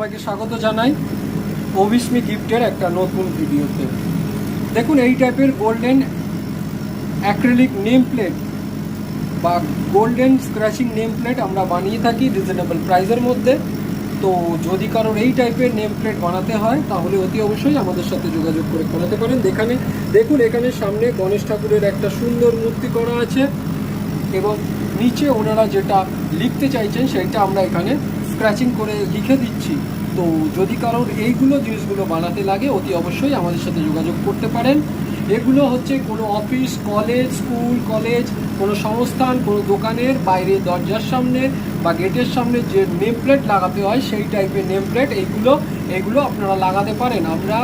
সবাইকে স্বাগত জানাই অভিস্মি গিফটের একটা নতুন ভিডিওতে। দেখুন, এই টাইপের গোল্ডেন অ্যাক্রিলিক নেম প্লেট বা গোল্ডেন স্ক্র্যাচিং নেম প্লেট আমরা বানিয়ে থাকি রিজনেবল প্রাইসের মধ্যে। তো যদি কারোর এই টাইপের নেম প্লেট বানাতে হয় তাহলে অতি অবশ্যই আমাদের সাথে যোগাযোগ করে করাতে পারেন। দেখুন এখানে সামনে গণেশ ঠাকুরের একটা সুন্দর মূর্তি করা আছে এবং নিচে ওনারা যেটা লিখতে চাইছেন সেটা আমরা এখানে স্ক্র্যাচিং করে লিখে দিচ্ছি। তো যদি কারোর এইগুলো জিনিসগুলো বানাতে লাগে অতি অবশ্যই আমাদের সাথে যোগাযোগ করতে পারেন। এগুলো হচ্ছে কোনো অফিস, কলেজ, স্কুল, কলেজ, কোনো সংস্থান, কোনো দোকানের বাইরে দরজার সামনে বা গেটের সামনে যে নেম প্লেট লাগাতে হয় সেই টাইপের নেম প্লেট এগুলো আপনারা লাগাতে পারেন। আমরা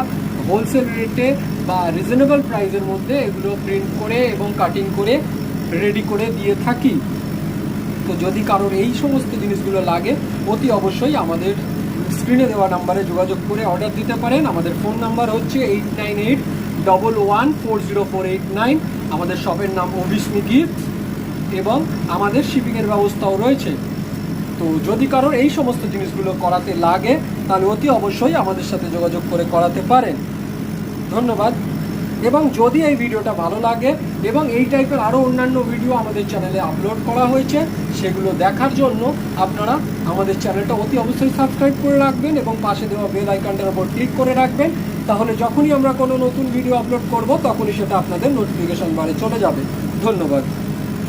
হোলসেল রেটে বা রিজনেবল প্রাইসের মধ্যে এগুলো প্রিন্ট করে এবং কাটিং করে রেডি করে দিয়ে থাকি। তো যদি কারোর এই সমস্ত জিনিসগুলো লাগে অতি অবশ্যই আমাদের স্ক্রিনে দেওয়া নাম্বারে যোগাযোগ করে অর্ডার দিতে পারেন। আমাদের ফোন নাম্বার হচ্ছে 8981140489। আমাদের শপের নাম অভিস্মি গিফট এবং আমাদের শিপিংয়ের ব্যবস্থাও রয়েছে। তো যদি কারোর এই সমস্ত জিনিসগুলো করাতে লাগে তাহলে অতি অবশ্যই আমাদের সাথে যোগাযোগ করে করাতে পারেন। ধন্যবাদ। এবং যদি এই ভিডিওটা ভালো লাগে এবং এই টাইপের আরও অন্যান্য ভিডিও আমাদের চ্যানেলে আপলোড করা হয়েছে সেগুলো দেখার জন্য আপনারা আমাদের চ্যানেলটা অতি অবশ্যই সাবস্ক্রাইব করে রাখবেন এবং পাশে দেওয়া বেল আইকনটার উপর ক্লিক করে রাখবেন। তাহলে যখনই আমরা কোনো নতুন ভিডিও আপলোড করব তখনই সেটা আপনাদের নোটিফিকেশন বারে চলে যাবে। ধন্যবাদ।